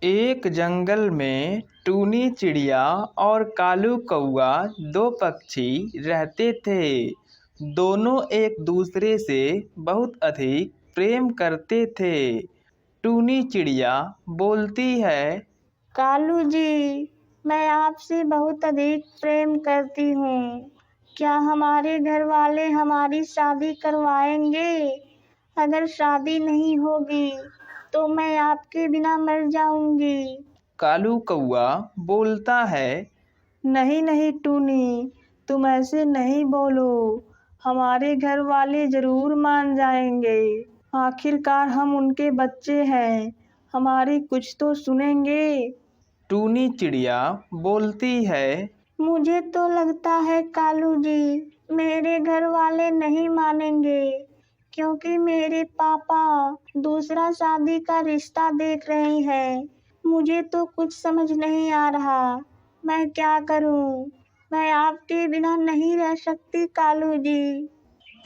एक जंगल में टूनी चिड़िया और कालू कौआ दो पक्षी रहते थे। दोनों एक दूसरे से बहुत अधिक प्रेम करते थे। टूनी चिड़िया बोलती है, कालू जी, मैं आपसे बहुत अधिक प्रेम करती हूँ। क्या हमारे घर वाले हमारी शादी करवाएंगे? अगर शादी नहीं होगी तो मैं आपके बिना मर जाऊंगी। कालू कौआ बोलता है, नहीं नहीं टूनी, तुम ऐसे नहीं बोलो। हमारे घर वाले जरूर मान जाएंगे। आखिरकार हम उनके बच्चे हैं, हमारी कुछ तो सुनेंगे। टूनी चिड़िया बोलती है, मुझे तो लगता है कालू जी, मेरे घर वाले नहीं मानेंगे, क्योंकि मेरे पापा दूसरा शादी का रिश्ता देख रहे हैं। मुझे तो कुछ समझ नहीं आ रहा, मैं क्या करूं? मैं आपके बिना नहीं रह सकती कालू जी।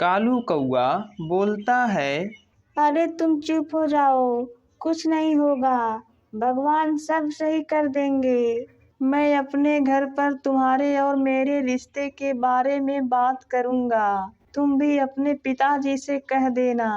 कालू कौआ बोलता है, अरे तुम चुप हो जाओ, कुछ नहीं होगा, भगवान सब सही कर देंगे। मैं अपने घर पर तुम्हारे और मेरे रिश्ते के बारे में बात करूंगा, तुम भी अपने पिताजी से कह देना।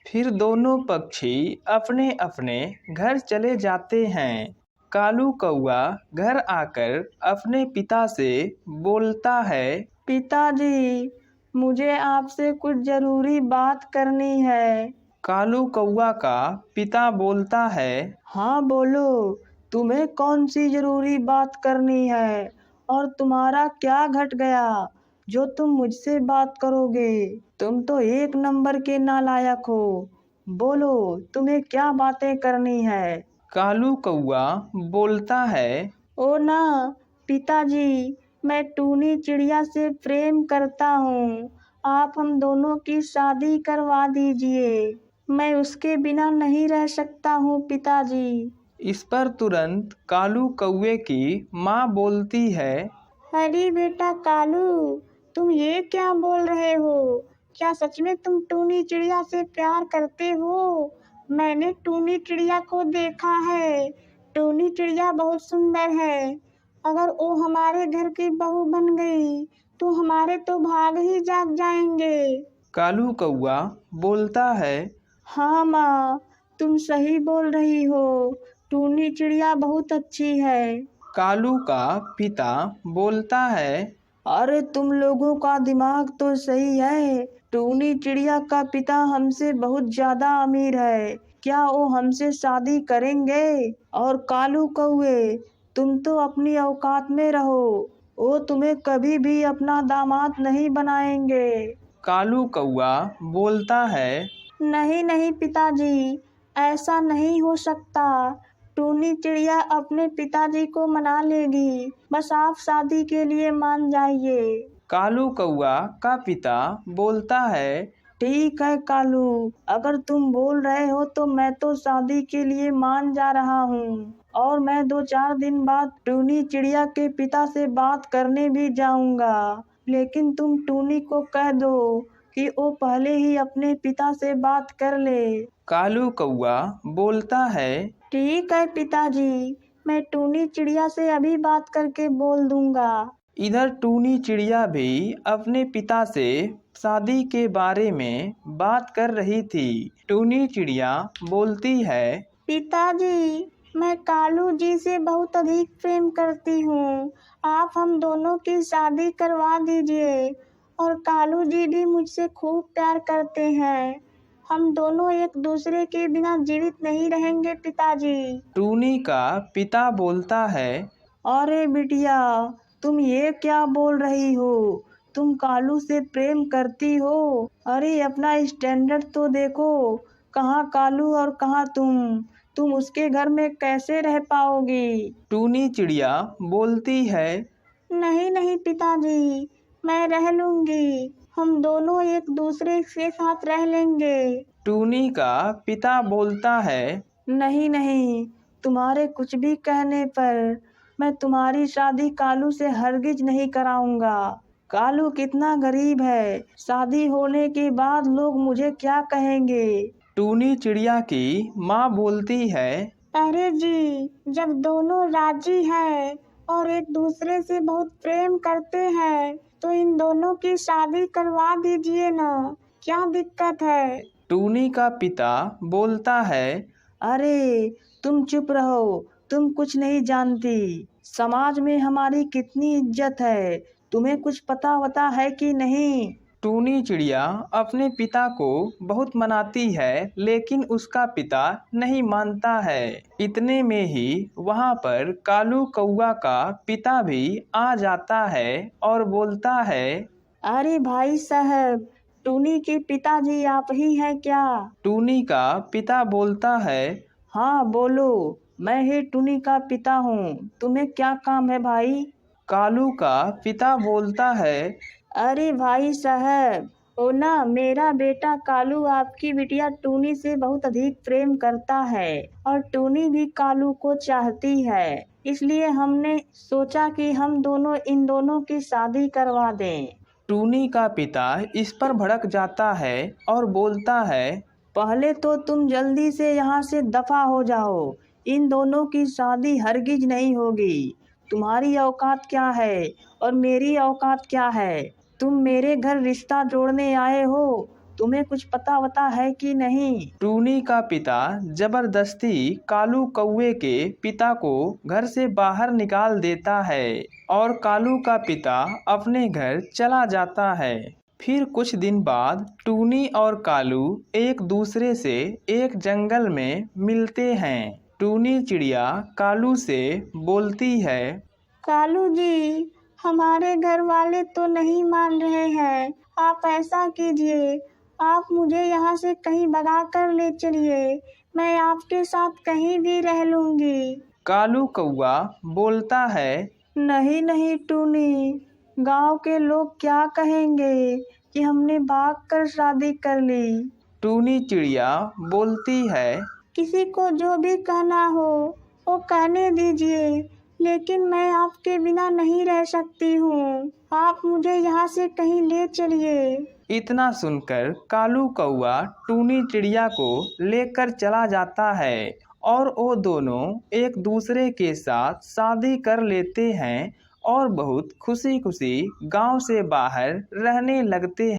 फिर दोनों पक्षी अपने अपने घर चले जाते हैं। कालू कौआ घर आकर अपने पिता से बोलता है, पिताजी, मुझे आपसे कुछ जरूरी बात करनी है। कालू कौआ का पिता बोलता है, हाँ बोलो, तुम्हें कौन सी जरूरी बात करनी है और तुम्हारा क्या घट गया जो तुम मुझसे बात करोगे? तुम तो एक नंबर के नालायक हो। बोलो, तुम्हें क्या बातें करनी है? कालू कौआ बोलता है, ओ ना पिताजी, मैं टूनी चिड़िया से प्रेम करता हूँ। आप हम दोनों की शादी करवा दीजिए। मैं उसके बिना नहीं रह सकता हूँ पिताजी। इस पर तुरंत कालू कौवे की माँ बोलती है, अरे बेटा कालू, तुम ये क्या बोल रहे हो? क्या सच में तुम टूनी चिड़िया से प्यार करते हो? मैंने टूनी चिड़िया को देखा है। टूनी चिड़िया बहुत सुंदर है। अगर वो हमारे घर की बहू बन गई तो हमारे तो भाग ही जाग जाएंगे। कालू कौआ बोलता है, हाँ माँ, तुम सही बोल रही हो। टूनी चिड़िया बहुत अच्छी है। कालू का पिता बोलता है, अरे तुम लोगों का दिमाग तो सही है। टूनी चिड़िया का पिता हमसे बहुत ज्यादा अमीर है, क्या वो हमसे शादी करेंगे? और कालू कौवे, तुम तो अपनी औकात में रहो, वो तुम्हें कभी भी अपना दामाद नहीं बनाएंगे। कालू कौआ बोलता है, नहीं नहीं पिताजी, ऐसा नहीं हो सकता। टूनी चिड़िया अपने पिताजी को मना लेगी, बस आप शादी के लिए मान जाइए। कालू कौआ का पिता बोलता है, ठीक है कालू, अगर तुम बोल रहे हो तो मैं तो शादी के लिए मान जा रहा हूँ। और मैं 2-4 दिन बाद टूनी चिड़िया के पिता से बात करने भी जाऊंगा। लेकिन तुम टूनी को कह दो कि वो पहले ही अपने पिता से बात कर ले। कालू कौआ बोलता है, ठीक है पिताजी, मैं टूनी चिड़िया से अभी बात करके बोल दूंगा। इधर टूनी चिड़िया भी अपने पिता से शादी के बारे में बात कर रही थी। टूनी चिड़िया बोलती है, पिताजी, मैं कालू जी से बहुत अधिक प्रेम करती हूँ। आप हम दोनों की शादी करवा दीजिए। और कालू जी भी मुझसे खूब प्यार करते हैं। हम दोनों एक दूसरे के बिना जीवित नहीं रहेंगे पिताजी। टूनी का पिता बोलता है, अरे बिटिया, तुम ये क्या बोल रही हो? तुम कालू से प्रेम करती हो? अरे अपना स्टैंडर्ड तो देखो, कहाँ कालू और कहाँ तुम उसके घर में कैसे रह पाओगी? टूनी चिड़िया बोलती है, नहीं नहीं पिताजी, मैं रह लूंगी। हम दोनों एक दूसरे के साथ रह लेंगे। टूनी का पिता बोलता है, नहीं नहीं, तुम्हारे कुछ भी कहने पर मैं तुम्हारी शादी कालू से हरगिज नहीं कराऊंगा। कालू कितना गरीब है, शादी होने के बाद लोग मुझे क्या कहेंगे? टूनी चिड़िया की माँ बोलती है, अरे जी, जब दोनों राजी हैं और एक दूसरे से बहुत प्रेम करते हैं तो इन दोनों की शादी करवा दीजिए ना, क्या दिक्कत है। टूनी का पिता बोलता है, अरे तुम चुप रहो, तुम कुछ नहीं जानती। समाज में हमारी कितनी इज्जत है, तुम्हें कुछ पता है कि नहीं। टूनी चिड़िया अपने पिता को बहुत मनाती है, लेकिन उसका पिता नहीं मानता है। इतने में ही वहाँ पर कालू कौआ का पिता भी आ जाता है और बोलता है, अरे भाई साहब, टूनी के पिताजी आप ही हैं क्या? टूनी का पिता बोलता है, हाँ बोलो, मैं ही टूनी का पिता हूँ, तुम्हें क्या काम है भाई? कालू का पिता बोलता है, अरे भाई साहब, ओ ना, मेरा बेटा कालू आपकी बिटिया टूनी से बहुत अधिक प्रेम करता है और टूनी भी कालू को चाहती है, इसलिए हमने सोचा कि हम दोनों इन दोनों की शादी करवा दें। टूनी का पिता इस पर भड़क जाता है और बोलता है, पहले तो तुम जल्दी से यहाँ से दफा हो जाओ, इन दोनों की शादी हरगिज नहीं होगी। तुम्हारी औकात क्या है और मेरी औकात क्या है? तुम मेरे घर रिश्ता जोड़ने आए हो, तुम्हें कुछ पता है कि नहीं? टूनी का पिता जबरदस्ती कालू कौवे के पिता को घर से बाहर निकाल देता है और कालू का पिता अपने घर चला जाता है। फिर कुछ दिन बाद टूनी और कालू एक दूसरे से एक जंगल में मिलते हैं। टूनी चिड़िया कालू से बोलती है, कालू जी, हमारे घर वाले तो नहीं मान रहे हैं, आप ऐसा कीजिए, आप मुझे यहाँ से कहीं भगा कर ले चलिए, मैं आपके साथ कहीं भी रह लूँगी। कालू कौआ बोलता है, नहीं नहीं टूनी, गांव के लोग क्या कहेंगे कि हमने भाग कर शादी कर ली। टूनी चिड़िया बोलती है, किसी को जो भी कहना हो वो कहने दीजिए, लेकिन मैं आपके बिना नहीं रह सकती हूँ, आप मुझे यहाँ से कहीं ले चलिए। इतना सुनकर कालू कौआ टूनी चिड़िया को लेकर चला जाता है और वो दोनों एक दूसरे के साथ शादी कर लेते हैं और बहुत खुशी खुशी गांव से बाहर रहने लगते हैं।